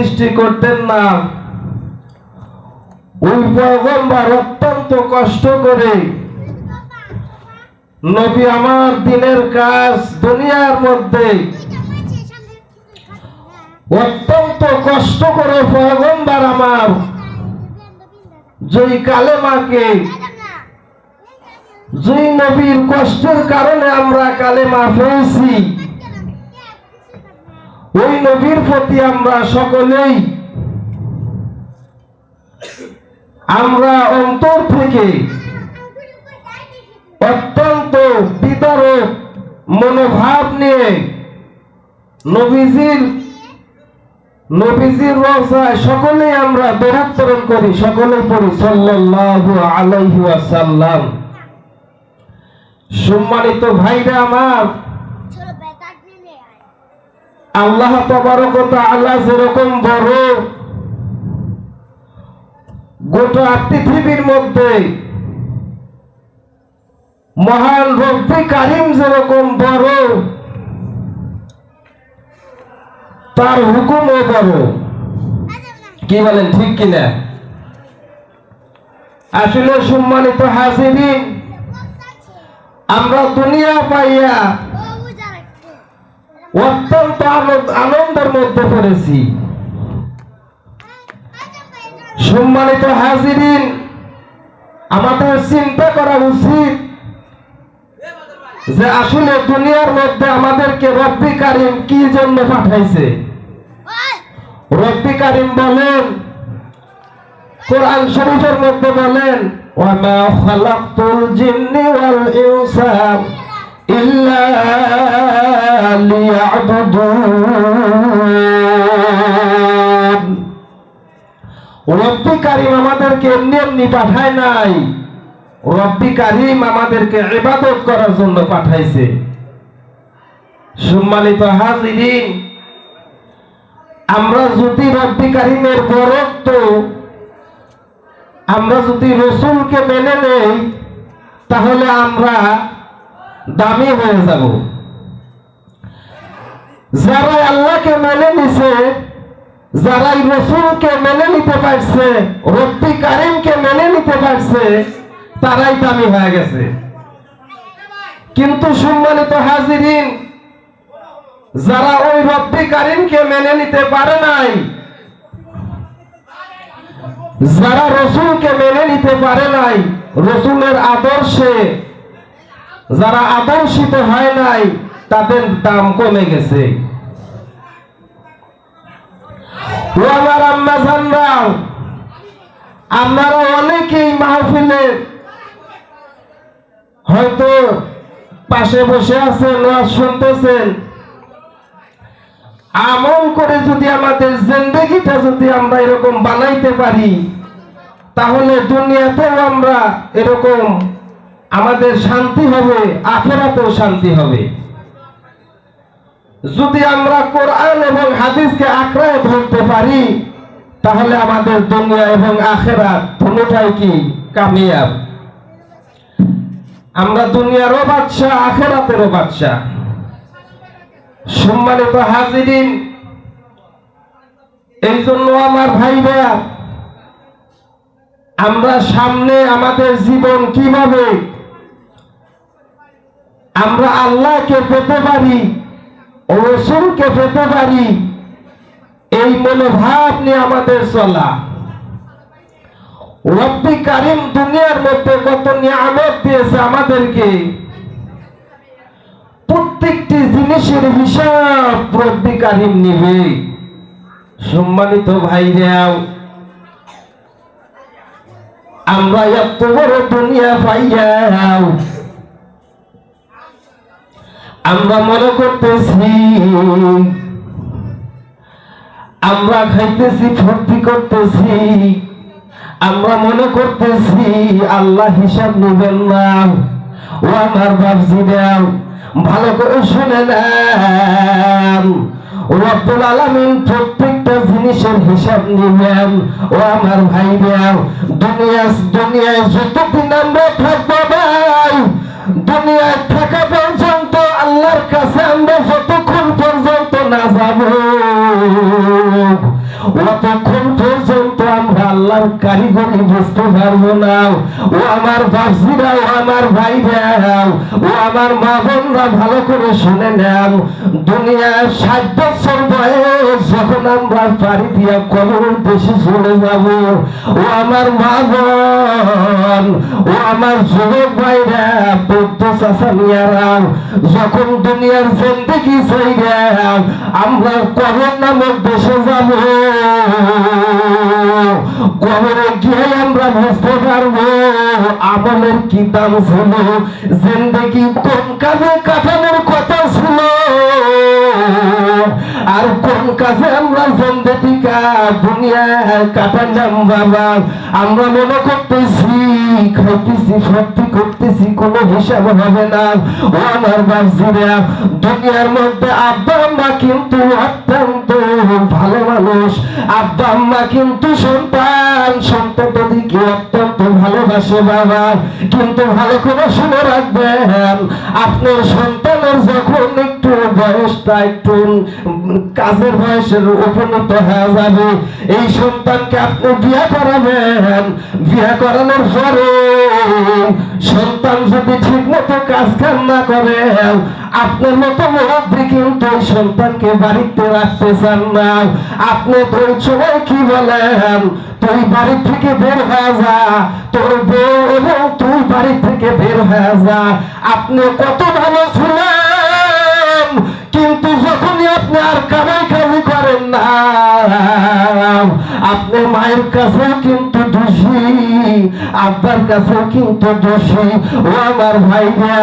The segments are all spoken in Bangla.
সৃষ্টি করতেন না, ওই পয়গম্বর অত্যন্ত কষ্ট করে নবী আমার দিনের কাজ দুনিয়ার মধ্যে অত্যন্ত কষ্ট করে পয়গম্বর আমার যেই কালেমাকে, যেই নবীর কষ্টের কারণে আমরা কালেমা পেয়েছি, ওই নবীর প্রতি আমরা সকলেই আমরা অন্তর থেকে অত্যন্ত বিদারক মনোভাব নিয়ে নবীজির রওজায় সকলেই আমরা দরুদ প্রেরণ করি, সকলেই পড়ি সাল্লাল্লাহু আলাইহি ওয়াসাল্লাম। সম্মানিত ভাইরা আমার, আল্লাহ তাবারক ওয়া তাআলা যেরকম বড়, গোটা পৃথিবীর মধ্যে মহান রব্বে কারীম যেরকম বড়, তার হুকুমও বড়। কি বলেন, ঠিক কিনা? আসলে সম্মানিত হাজিরিন, আমরা দুনিয়া পাইয়া অত্যন্ত আনন্দের মধ্যে পড়েছি। সম্মানিত হাজিরিন, আমাদের চিন্তা করা উচিত যে আসলে দুনিয়ার মধ্যে আমাদেরকে রব্বি কারীম কি জন্য পাঠাইছে। রব্বি কারীম বলেন, কোরআন শরীফের মধ্যে বলেন, ওয়া মা খালাকতুল জিন্নি ওয়াল ইনসা ইল্লা লিয়াবুদুন। রব্বি কারীম আমাদেরকে এমনি এমনি পাঠায় নাই, রব্বি কারীম আমাদেরকে ইবাদত করার জন্য পাঠাইছে। সম্মানিত হাজিরিন, আমরা যদি রব্বি কারীমের বরত্ব, আমরা যদি রাসূলকে মেনে নেই, তাহলে আমরা দামি হয়ে যাব। যারা আল্লাহকে মেনে নিছে, যারা রাসূলকে মেনে নিতে পারছে, রব্বি কারীমকে মেনে নিতে পারছে, তারাই দামি হয়ে গেছে। কিন্তু সম্মানিত হাজিরিন, যারা ওই রব্বি কারীমকে মেনে নিতে পারে নাই, যারা রাসূলকে মেনে নিতে পারে নাই, রাসূলের আদর্শে যারা আদর্শিত হয় নাই, তাদের দাম কমে গেছে। ও আমার আম্মা জানরাও, আপনারা অনেকেই মাহফিলে হয়তো পাশে বসে আছেন, ওয়াজ শুনতেছেন। আমল করে যদি আমাদের জিন্দেগিটা যদি আমরা এরকম বানাইতে পারি, তাহলে দুনিয়াতেও আমরা এরকম আমাদের শান্তি হবে, আখিরাতেও শান্তি হবে। যদি আমরা কোরআন এবং হাদিসকে আঁকড়ায় ধরতে পারি, তাহলে আমাদের দুনিয়া এবং আখিরাত দুটোটাই কি কামিয়াব। আমরা দুনিয়ারও বাদশা, আখিরাতেরও বাদশা। সম্মানিত হাজিরিন, এই জন্য আমার ভাইরা, আমরা সামনে আমাদের জীবন কিভাবে আমরা আল্লাহকে পেতে পারি, রাসূলকে পেতে পারি, এই মনোভাব নিয়ে আমাদের চলা। রব্বি কারীম দুনিয়ার মধ্যে কত নিয়ামত দিয়েছে আমাদেরকে, প্রত্যেকটি জিনিসের হিসাব রব্বি কারীম নেবে। সম্মানিত ভাইরাও, আমরা এত বড় দুনিয়া পাইয়াও আমরা মনে করতেছি আমরা খাইতেছি, ফুর্তি করতেছি, আমরা মনে করতেছি আল্লাহ হিসাব নেবেন না। ও আমার বাপজিরাও, ভালো করে শুনে নেন, রব্বুল আলামিন প্রত্যেকটা জিনিসের হিসাব নেবেন। ও আমার ভাইরাও, দুনিয়ায় যতদিন আমরা থাকবো ভাই, দুনিয়ায় থাকা পর্যন্ত আল্লাহর কাছে আমরা যতক্ষণ পর্যন্ত না যাব, অতক্ষণ পর্যন্ত আমরা আল্লাহর কারিগরি বুঝতে পারবো না। ও আমার বাপজিরা, ও আমার ভাইরা, ও আমার মা বোনরা, ভালো করে শুনে নেন। দুনিয়ার 60 বছর বয়স যখন আমরা পাড়ি দিয়া কবরের দেশে চলে যাব, ও আমার মা বোন, ও আমার যুবক ভাইরা, বৌদ্ধ চাচা মিয়ারা, যখন দুনিয়ার জিন্দেগি ছেড়ে আমরা কবর নামক দেশে যাব, কবরে গিয়ে আমরা বুঝতে পারবো আমলের কি দাম ছিল, জিন্দেগি কোন কাজে কাটানোর কথা ছিল, আর কোন কাজে আমরা জিন্দেগিটা দুনিয়ায় কাটালাম। বাবা, আমরা মনে করতেছি খাইতেছি, সত্যি করতেছি, কোনো হিসাব হবে না। ও আমার বাপজিরা, দুনিয়ার মধ্যে আব্বা আম্মা কিন্তু অত্যন্ত ভালো মানুষ। আব্বা আম্মা কিন্তু সন্তানকে অত্যন্ত ভালোবাসে। বাবা, কিন্তু ভালো করে শুনে রাখবেন, আপনার সন্তানের যখন একটু বয়সটা একটু কাজের বয়সের উপনীত হয়ে যাবে, এই সন্তানকে আপনি বিয়ে করাবেন। বিয়ে করানোর পরে সন্তান যদি ঠিক মতো কাজ কাম না করে, আপনার মতো মুরব্বী কিন্তু ওই সন্তানকে বাড়িতে রাখতে চান না। আপনি ওই সময় কি বলেন, তুই বাড়ি থেকে বের হয়ে যা, তোর বউ এবং তুই বাড়ি থেকে বের হয়ে যা। আপনি কত ভালো ছিলেন, কিন্তু যখনই আপনি আর কামাই কাজি করেন না, আপনি মায়ের কাছেও কিন্তু দোষী, আব্বার কাছেও কিন্তু দোষী। ও আমার ভাইরা,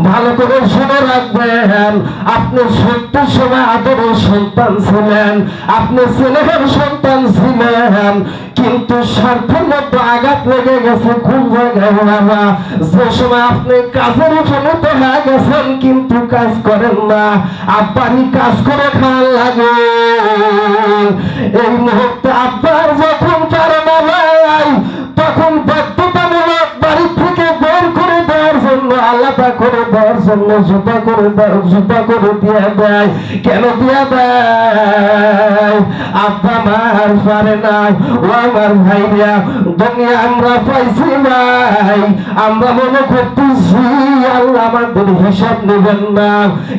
ভালো করে শুনে রাখবেন, আপনি 70 সময় আদরের সন্তান ছিলেন, আপনি ছেলের সন্তান ছিলেন, কিন্তু স্বার্থের মধ্যে আঘাত লেগে গেছে কোন জায়গায়। বাবা, যে সময় আপনি কাজের উপনীত হয়ে গেছেন কিন্তু কাজ করেন না, আব্বারই কাজ করে খাওয়ার লাগে। এই মুহূর্তে আব্বার যখন পারে না ভাই, তখন বাধ্যতামূলক বাড়ি থেকে বের করে দেওয়ার জন্য, আলাদা করে দেওয়ার জন্য জুতা করে দিয়ে দেয়। কেন দিয়ে দেয়? আব্বা মার পারে না। ও আমার ভাইরা, দুনিয়া আমরা পাইছি ভাই, আমরা মনে করতেছি আল্লাহ আমাদের হিসাব নেবেন না,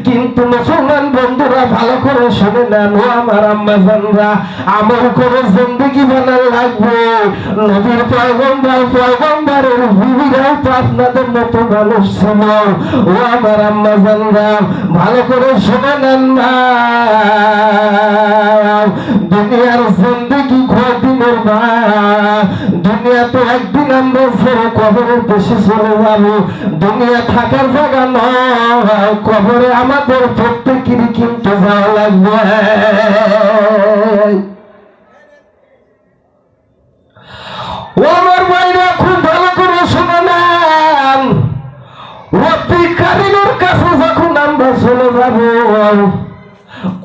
কিন্তু মুসলমান বন্ধুরা ভালো করে শুনে নেন। ও আমার আম্মা জানরা, আমল করে জিন্দেগি বানার লাগবে। নবীর পয়গম্বরের বিবিরাও তো আপনাদের মতো মানুষ ছিল। ও আমার আম্মা জানরা, ভালো করে শুনে নেন না, দুনিয়ার জিন্দেগি কয়দিনের না, দুনিয়া তো একদিন আমরা ছেড়ে কবরের দেশে চলে যাবো। দুনিয়া থাকার জায়গা নয়, কবরে আমাদের প্রত্যেকেরই কিন্তু যাওয়া লাগবে। ও আমার ভাইরা, খুব ভালো করে শুনে নেন, রব্বি কারিমের কাছে যখন আমরা চলে যাব,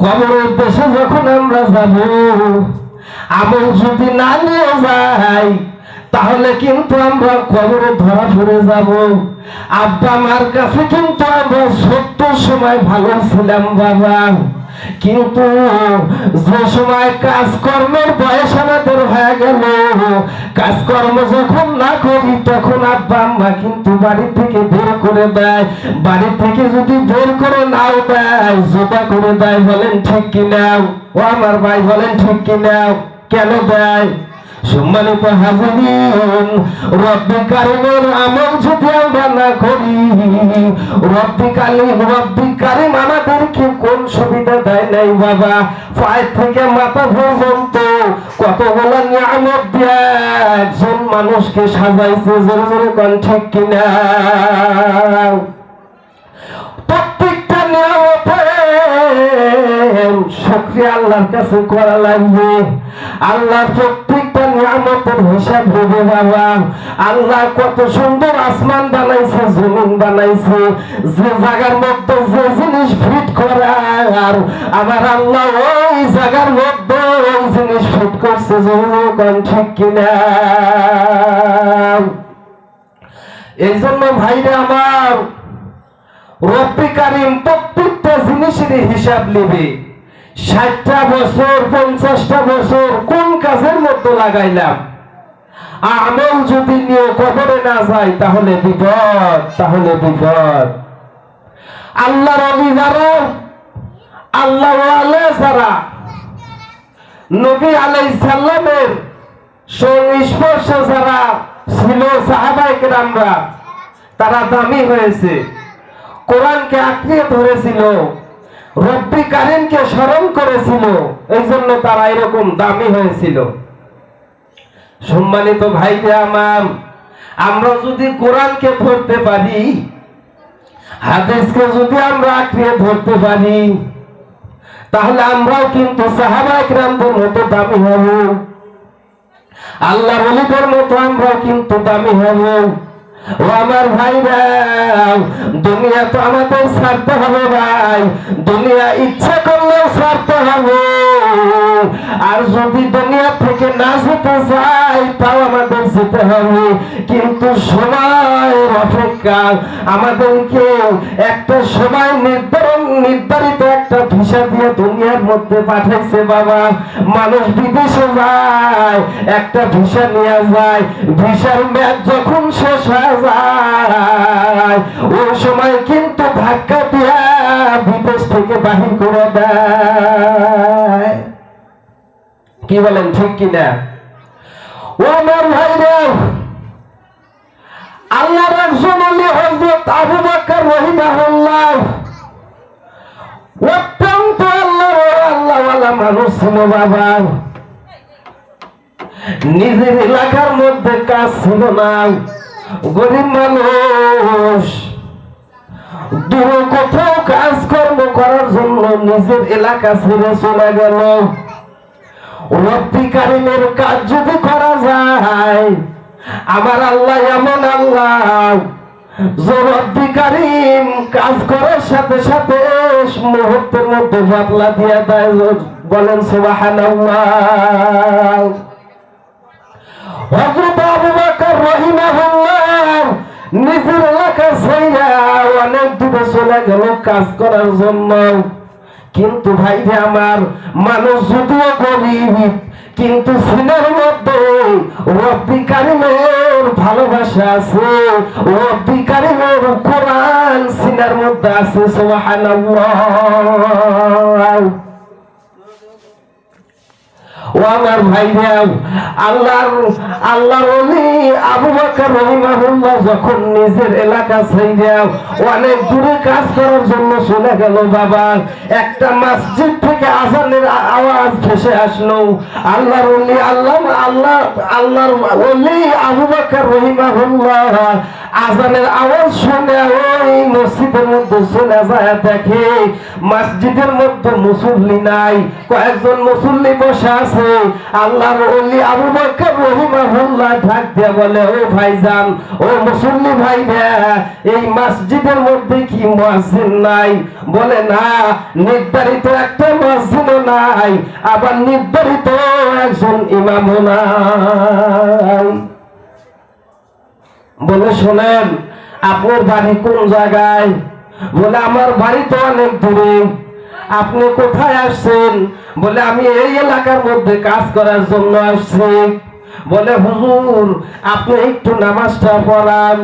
কবরের দেশে যখন আমরা যাব, আমল যদি না নিয়ে যাই তাহলে কিন্তু আমরা কবরে ধরা পড়ে যাব। আব্বা মার কাছে কিন্তু আমরা 70 সময় ভালো ছিলাম বাবা, কিন্তু যে সময় কাজকর্মের বয়স আমাদের হয়ে গেল, কাজকর্ম যখন না করি তখন আব্বা আম্মা কিন্তু বাড়ি থেকে বের করে দেয়। বাড়ি থেকে যদি বের করে নাও দেয়, জোতা করে দেয়। বলেন ঠিক কিনা? ও আমার ভাই বলেন ঠিক কিনা? কেন দেয়? সম্মানিত হাজিরিন, রব্বি কারিমের আমল যদি আমরা না করি, রব্বি কারিম আমাদেরকে কোন সুবিধা দেয় নাই বাবা। পায়ের থেকে মাথা পর্যন্ত কতগুলো নিয়ামত দিয়ে একজন মানুষকে সাজাইছে। জোরে জোরে কোন ঠিক কিনা? প্রত্যেকটা নিয়ামতের শুকরিয়া আল্লাহর কাছে করা লাগবে। আল্লাহ প্রত্যেকটা নিয়ামতের হিসাব দেবে বাবা। আল্লাহ কত সুন্দর আসমান বানাইছে, জমিন বানাইছে, যে জায়গার মধ্যে যে জিনিস ফিট করা, আর আমার আল্লাহ ওই জায়গার মধ্যে ওই জিনিস ফিট করছে। জমিন ঠিক কিনা? এই জন্য ভাইরা আমার, রব্বি কারিম প্রত্যেকটা জিনিসের হিসাব নেবে। 60টা বছর 50টা বছর কোন কাজের মধ্যে লাগাইলাম? আমল যদি নিয়ে কবরে না যায় তাহলে বিপদ, তাহলে বিপদ। আল্লাহর ওলি যারা, আল্লাহ ওয়ালা যারা নবী আলাইহিস সালামের সংস্পর্শে যারা ছিল সাহাবায়ে কেরামরা, তারা দামি হয়েছে, কোরআনকে আঁকড়ে ধরেছিল, রব্বি কারিমকে স্মরণ করেছিল, এই জন্য তারা এরকম দামি হয়েছিল। সম্মানিত ভাইরা আমার, আমরা যদি কোরআনকে ধরতে পারি, হাদিসকে যদি আমরা আঁকড়ে ধরতে পারি, তাহলে আমরাও কিন্তু সাহাবায়ে কেরামদের মতো দামি হব, আল্লাহর ওলিদের মতো আমরাও কিন্তু দামি হব। ও আমার ভাইরা, দুনিয়া তো আমাদের ছাড়তে হবে ভাই, দুনিয়া ইচ্ছা করলেও ছাড়তে হবে, আর যদি দুনিয়া থেকে না যেতে চাই তাও আমাদের যেতে হবে। কিন্তু সময়ের অপেক্ষা, আমাদেরকে একটা সময় নির্ধারিত একটা ভিসা দিয়ে দুনিয়ার মধ্যে পাঠাইছে বাবা। মানুষ বিদেশে যায়, একটা ভিসা নিয়ে যায়, ভিসার মেয়াদ যখন শেষ হয় যায়, ওই সময় কিন্তু ধাক্কা দিয়া বিদেশ থেকে বাহির করে দেয়। কি বলেন, ঠিক কিনা? ও আমার ভাইরা, আল্লাহর একজন ওলি হযরত আবু বকর রাহিমাহুল্লাহ অত্যন্ত আল্লাহওয়ালা মানুষ ছিল বাবা। নিজের এলাকার মধ্যে কাজ ছিল না, গরিব মানুষ, দূরে কোথাও কাজকর্ম করার জন্য নিজের এলাকা ছেড়ে চলে গেল। রব্বি কারিমের কাজ যদি করা যায়, আমার আল্লাহ এমন আল্লাহ যে রব্বি কারিম কাজ করার সাথে সাথে মুহূর্তের মধ্যে বদলা দিয়ে দেয়। বলেন সুবহানাল্লাহ। হযরত আবু বকর রাহিমাহুল্লাহ নিজের এলাকা ছেড়ে অনেক দূরে চলে গেল কাজ করার জন্য। কিন্তু ভাইরে আমার, মানুষ যদিও গরিব, কিন্তু সিনার মধ্যে রব্বি কারিমের ভালোবাসা আছে, রব্বি কারিমের কোরআন সিনার মধ্যে আছে। সুবহানাল্লাহ। ও আমার ভাইরা, আল্লাহর ওলি আবু বকর রাহিমাহুল্লাহ যখন নিজের এলাকা ছেড়ে অনেক দূরে কাজ করার জন্য চলে গেল বাবা, একটা মসজিদ থেকে আযানের আওয়াজ ভেসে আসলো। আল্লাহর ওলি আবু বকর রাহিমাহুল্লাহ আযানের আওয়াজ শুনে ওই মসজিদের মধ্যে চলে যায়, দেখে মসজিদের মধ্যে মুসল্লি নাই, কয়েকজন মুসল্লি বসে আছে। আল্লাহর ওলি আবু বকর রাহিমাহুল্লাহ ডাক দিয়ে বলে, ও ভাইজান, ও মুসল্লি ভাইরা, এই মসজিদের মধ্যে কি মুয়াজ্জিন নাই? বলে না, নির্ধারিত একটা মুয়াজ্জিনও নাই, আবার নির্ধারিত একজন ইমামও নাই। বলে, শোনেন, আপনার বাড়ি কোন জায়গায়? বলে, আমার বাড়ি তো অনেক দূরে। আপনি কোথায় আসছেন? বলে, আমি এই এলাকার মধ্যে কাজ করার জন্য আসছি। বলে, হুজুর, আপনি একটু নামাজটা পড়ান।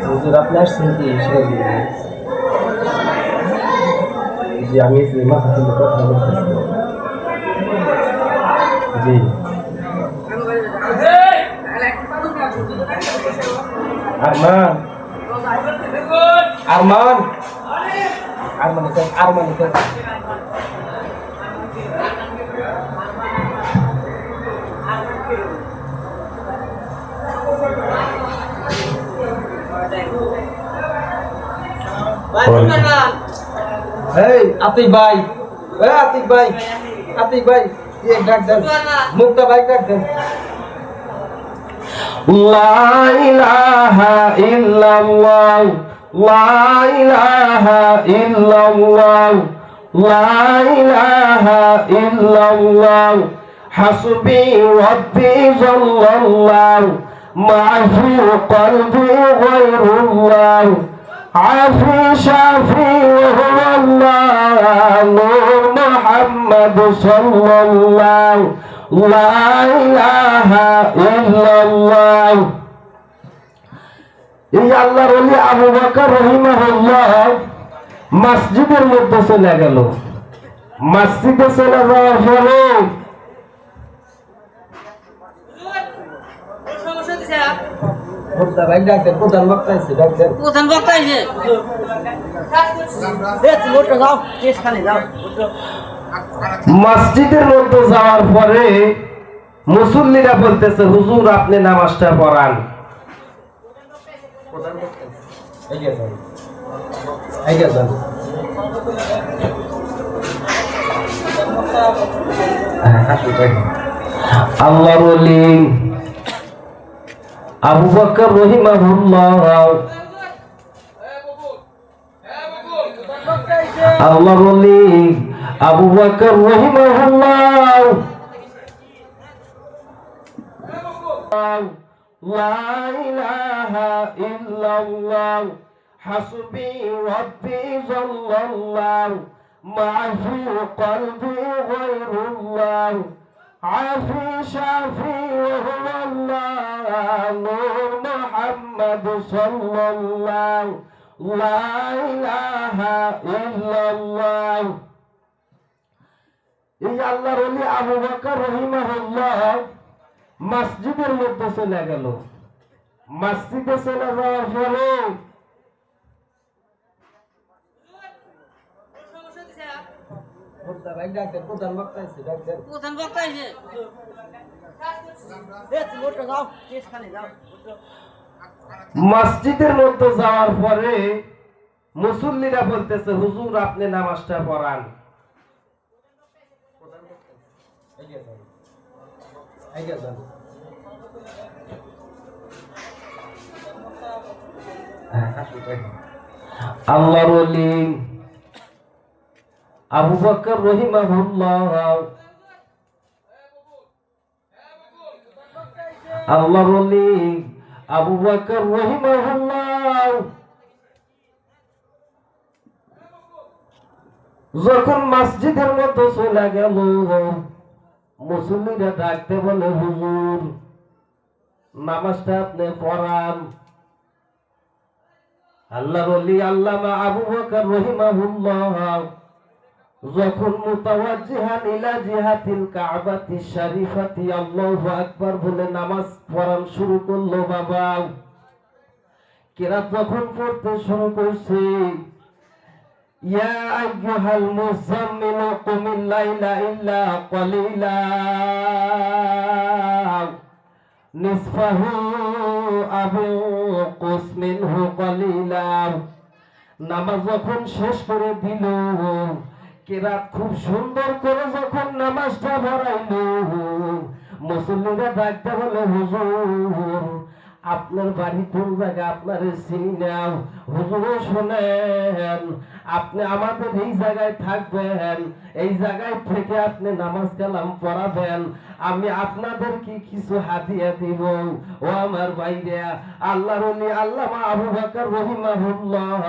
হুজুর, আপনি আসছেন কি? জি, আমি কথা বলতেছি। জি, আরমান আরমান আরমান আরমান আতিক ভাই, আতিক ভাই, আতিক ভাই, ডাক দেন, মুক্তা ভাই ডাক দেন। লা ইলাহা ইল্লাল্লাহ, লা ইলাহা ইল্লাল্লাহ, লা ইলাহা ইল্লাল্লাহ, হাসবি রাব্বি জাল্লাল্লাহ, ما في قلبي غير الله عافي شافي وهو الله نور محمد صلى الله لا إله إلا الله এই আল্লাহর ওলি আবু বকর রাহিমাহুল্লাহ মসজিদের মধ্যে চলে গেল। মসজিদে চলে যাওয়ার পরে মসজিদের মধ্যে যাওয়ার পরে মুসল্লিরা বলতেছে, হুজুর আপনি নামাজটা পড়ান। আল্লাহর ওলি আবু বকর রাহিমাহুল্লাহ আল্লাহর ওলি আবু বকর রাহিমাহুল্লাহ লা ইলাহা ইল্লাল্লাহ হাসবি রাব্বি জাল্লাল্লাহ মা ফি কলবি গায়রুল্লাহ আফি শাফি ওয়া হুয়া আল্লাহ নূর মুহাম্মদ সাল্লাল্লাহু লা ইলাহা ইল্লাল্লাহ। এই আল্লাহর ওলি আবু বকর রাহিমাহুল্লাহ মসজিদের মধ্যে চলে গেল। মসজিদে চলে যাওয়ার পরে মসজিদের মধ্যে যাওয়ার পরে মুসল্লিরা বলতেছে, হুজুর আপনি নামাজটা পড়ান। আল্লাহর ওলি আবু বকর রাহিমাহুল্লাহ আল্লাহর ওলি আবু বকর রাহিমাহুল্লাহ যখন মসজিদের মধ্যে চলে গেল, মুসল্লিরা ডাকতে বলে, হুজুর নামাজটা আপনি পড়ান। আল্লাহর ওলি আল্লামা আবু বকর রাহিমাহুল্লাহ যখন মুতাওয়াজ্জিহান ইলা জিহাতিল কাবাতিশ শরীফাতি আল্লাহু আকবার বলে নামাজ পড়ান শুরু করলো, বাবা কিরাত যখন পড়তে শুরু করছে, ইয়া আইয়ুহাল মুযাম্মিল কুমিল লাইলা ইল্লা ক্বালিলা নিসফাহু আও কুস মিনহু ক্বালিলা। নামাজ যখন শেষ করে দিল, কিরাত খুব সুন্দর করে যখন নামাজটা পড়াইল, মুসল্লিরা ডাকতে বলে, হুজুর আপনার বাড়ি কোন জায়গা, আপনার চিনি না। হুজুর শোনেন, আপনি আমাদের এই জায়গায় থাকবেন, এই জায়গায় থেকে আপনি নামাজ কালাম পড়াবেন, আমি আপনাদেরকে কিছু হাদিয়া দিব। ও আমার ভাইরা, আল্লাহর ওলি আল্লামা আবু বকর রাহিমাহুল্লাহ